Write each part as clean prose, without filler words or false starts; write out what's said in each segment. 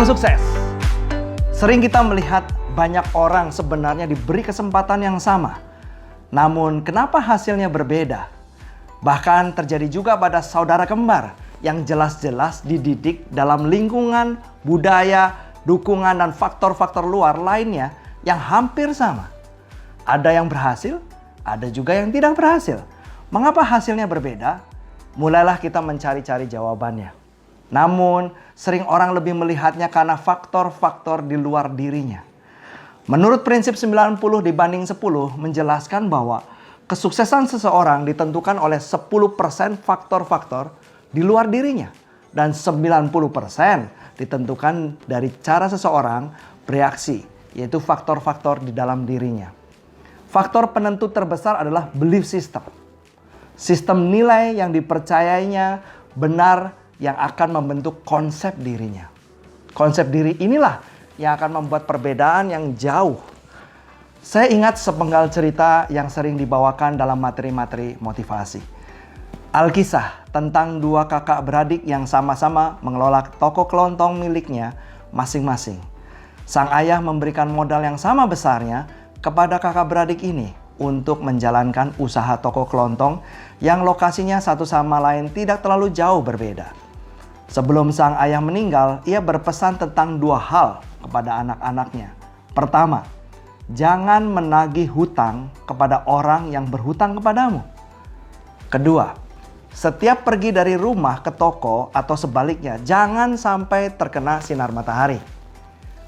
Salam sukses! Sering kita melihat banyak orang sebenarnya diberi kesempatan yang sama. Namun kenapa hasilnya berbeda? Bahkan terjadi juga pada saudara kembar yang jelas-jelas dididik dalam lingkungan, budaya, dukungan, dan faktor-faktor luar lainnya yang hampir sama. Ada yang berhasil, ada juga yang tidak berhasil. Mengapa hasilnya berbeda? Mulailah kita mencari-cari jawabannya. Namun, sering orang lebih melihatnya karena faktor-faktor di luar dirinya. Menurut prinsip 90 dibanding 10 menjelaskan bahwa kesuksesan seseorang ditentukan oleh 10% faktor-faktor di luar dirinya. Dan 90% ditentukan dari cara seseorang bereaksi, yaitu faktor-faktor di dalam dirinya. Faktor penentu terbesar adalah belief system. Sistem nilai yang dipercayainya benar yang akan membentuk konsep dirinya. Konsep diri inilah yang akan membuat perbedaan yang jauh. Saya ingat sepenggal cerita yang sering dibawakan dalam materi-materi motivasi. Alkisah tentang dua kakak beradik yang sama-sama mengelola toko kelontong miliknya masing-masing. Sang ayah memberikan modal yang sama besarnya kepada kakak beradik ini untuk menjalankan usaha toko kelontong yang lokasinya satu sama lain tidak terlalu jauh berbeda. Sebelum sang ayah meninggal, ia berpesan tentang dua hal kepada anak-anaknya. Pertama, jangan menagih hutang kepada orang yang berhutang kepadamu. Kedua, setiap pergi dari rumah ke toko atau sebaliknya, jangan sampai terkena sinar matahari.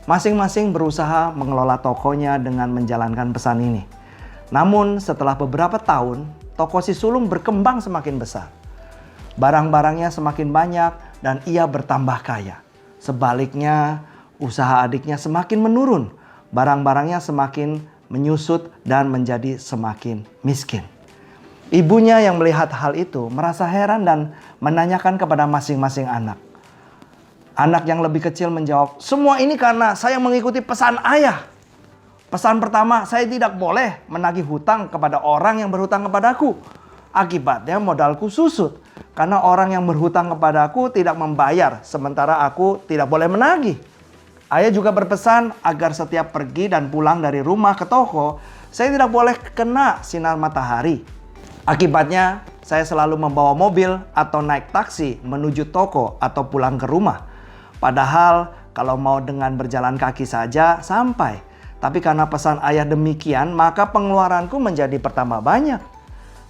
Masing-masing berusaha mengelola tokonya dengan menjalankan pesan ini. Namun setelah beberapa tahun, toko si sulung berkembang semakin besar. Barang-barangnya semakin banyak dan ia bertambah kaya. Sebaliknya, usaha adiknya semakin menurun. Barang-barangnya semakin menyusut dan menjadi semakin miskin. Ibunya yang melihat hal itu merasa heran dan menanyakan kepada masing-masing anak. Anak yang lebih kecil menjawab, "Semua ini karena saya mengikuti pesan ayah. Pesan pertama, saya tidak boleh menagih hutang kepada orang yang berhutang kepadaku. Akibatnya modalku susut karena orang yang berhutang kepadaku tidak membayar sementara aku tidak boleh menagih." Ayah juga berpesan agar setiap pergi dan pulang dari rumah ke toko, saya tidak boleh kena sinar matahari. Akibatnya, saya selalu membawa mobil atau naik taksi menuju toko atau pulang ke rumah. Padahal kalau mau dengan berjalan kaki saja sampai. Tapi karena pesan ayah demikian, maka pengeluaranku menjadi bertambah banyak.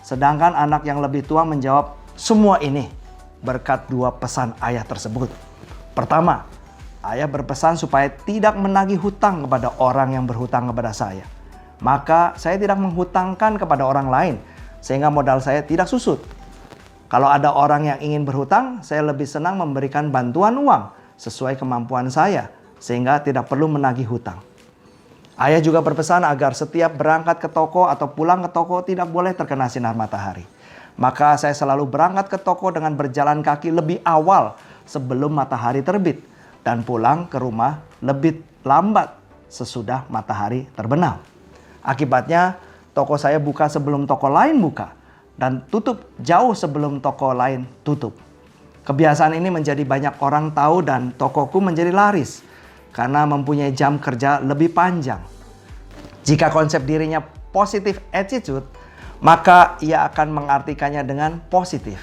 Sedangkan anak yang lebih tua menjawab, "Semua ini berkat dua pesan ayah tersebut. Pertama, ayah berpesan supaya tidak menagih hutang kepada orang yang berhutang kepada saya. Maka saya tidak menghutangkan kepada orang lain, sehingga modal saya tidak susut. Kalau ada orang yang ingin berhutang, saya lebih senang memberikan bantuan uang sesuai kemampuan saya, sehingga tidak perlu menagih hutang." Ayah juga berpesan agar setiap berangkat ke toko atau pulang ke toko tidak boleh terkena sinar matahari. Maka saya selalu berangkat ke toko dengan berjalan kaki lebih awal sebelum matahari terbit. Dan pulang ke rumah lebih lambat sesudah matahari terbenam. Akibatnya toko saya buka sebelum toko lain buka. Dan tutup jauh sebelum toko lain tutup. Kebiasaan ini menjadi banyak orang tahu dan tokoku menjadi laris. Karena mempunyai jam kerja lebih panjang. Jika konsep dirinya positive attitude, maka ia akan mengartikannya dengan positif.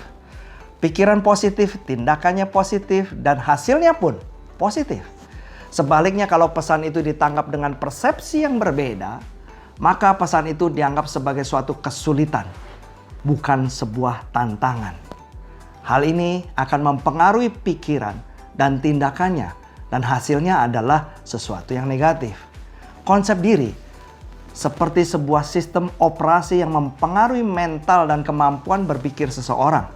Pikiran positif, tindakannya positif, dan hasilnya pun positif. Sebaliknya kalau pesan itu ditangkap dengan persepsi yang berbeda, maka pesan itu dianggap sebagai suatu kesulitan, bukan sebuah tantangan. Hal ini akan mempengaruhi pikiran dan tindakannya, dan hasilnya adalah sesuatu yang negatif. Konsep diri seperti sebuah sistem operasi yang mempengaruhi mental dan kemampuan berpikir seseorang.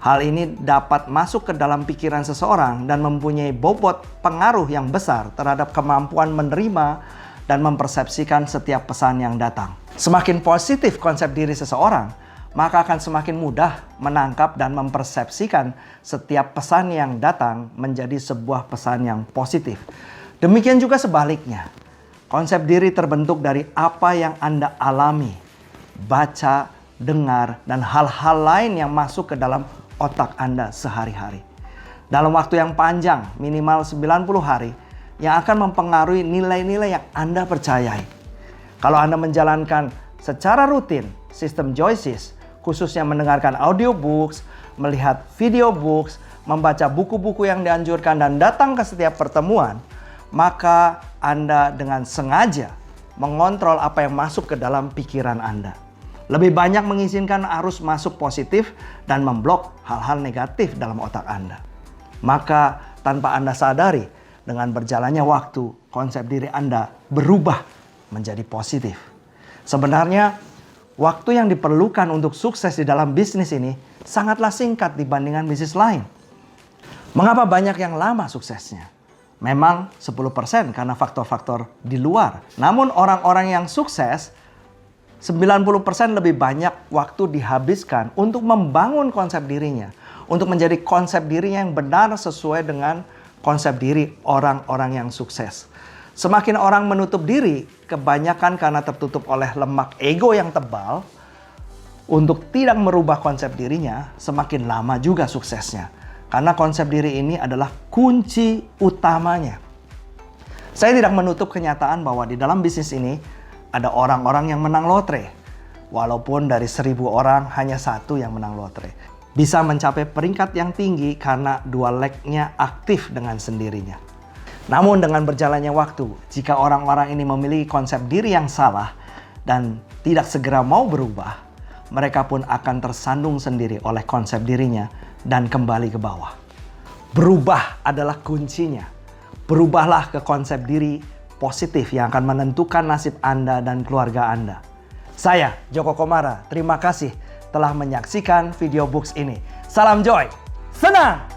Hal ini dapat masuk ke dalam pikiran seseorang dan mempunyai bobot pengaruh yang besar terhadap kemampuan menerima dan mempersepsikan setiap pesan yang datang. Semakin positif konsep diri seseorang, maka akan semakin mudah menangkap dan mempersepsikan setiap pesan yang datang menjadi sebuah pesan yang positif. Demikian juga sebaliknya. Konsep diri terbentuk dari apa yang Anda alami, baca, dengar, dan hal-hal lain yang masuk ke dalam otak Anda sehari-hari. dalam waktu yang panjang, minimal 90 hari, yang akan mempengaruhi nilai-nilai yang Anda percayai. Kalau Anda menjalankan secara rutin sistem Joyces, khususnya mendengarkan audiobooks, melihat video books, membaca buku-buku yang dianjurkan, dan datang ke setiap pertemuan, maka Anda dengan sengaja mengontrol apa yang masuk ke dalam pikiran Anda. Lebih banyak mengizinkan arus masuk positif dan memblok hal-hal negatif dalam otak Anda. Maka tanpa Anda sadari, dengan berjalannya waktu, konsep diri Anda berubah menjadi positif. Sebenarnya, waktu yang diperlukan untuk sukses di dalam bisnis ini sangatlah singkat dibandingkan bisnis lain. Mengapa banyak yang lama suksesnya? Memang 10% karena faktor-faktor di luar. Namun orang-orang yang sukses, 90% lebih banyak waktu dihabiskan untuk membangun konsep dirinya. Untuk menjadi konsep dirinya yang benar sesuai dengan konsep diri orang-orang yang sukses. Semakin orang menutup diri, kebanyakan karena tertutup oleh lemak ego yang tebal, untuk tidak merubah konsep dirinya, semakin lama juga suksesnya. Karena konsep diri ini adalah kunci utamanya. Saya tidak menutup kenyataan bahwa di dalam bisnis ini ada orang-orang yang menang lotre. Walaupun dari 1000 orang hanya 1 yang menang lotre. Bisa mencapai peringkat yang tinggi karena dua legnya aktif dengan sendirinya. Namun dengan berjalannya waktu, jika orang-orang ini memiliki konsep diri yang salah dan tidak segera mau berubah, mereka pun akan tersandung sendiri oleh konsep dirinya dan kembali ke bawah. Berubah adalah kuncinya. Berubahlah ke konsep diri positif yang akan menentukan nasib Anda dan keluarga Anda. Saya, Joko Komara, terima kasih telah menyaksikan video books ini. Salam Joy, senang!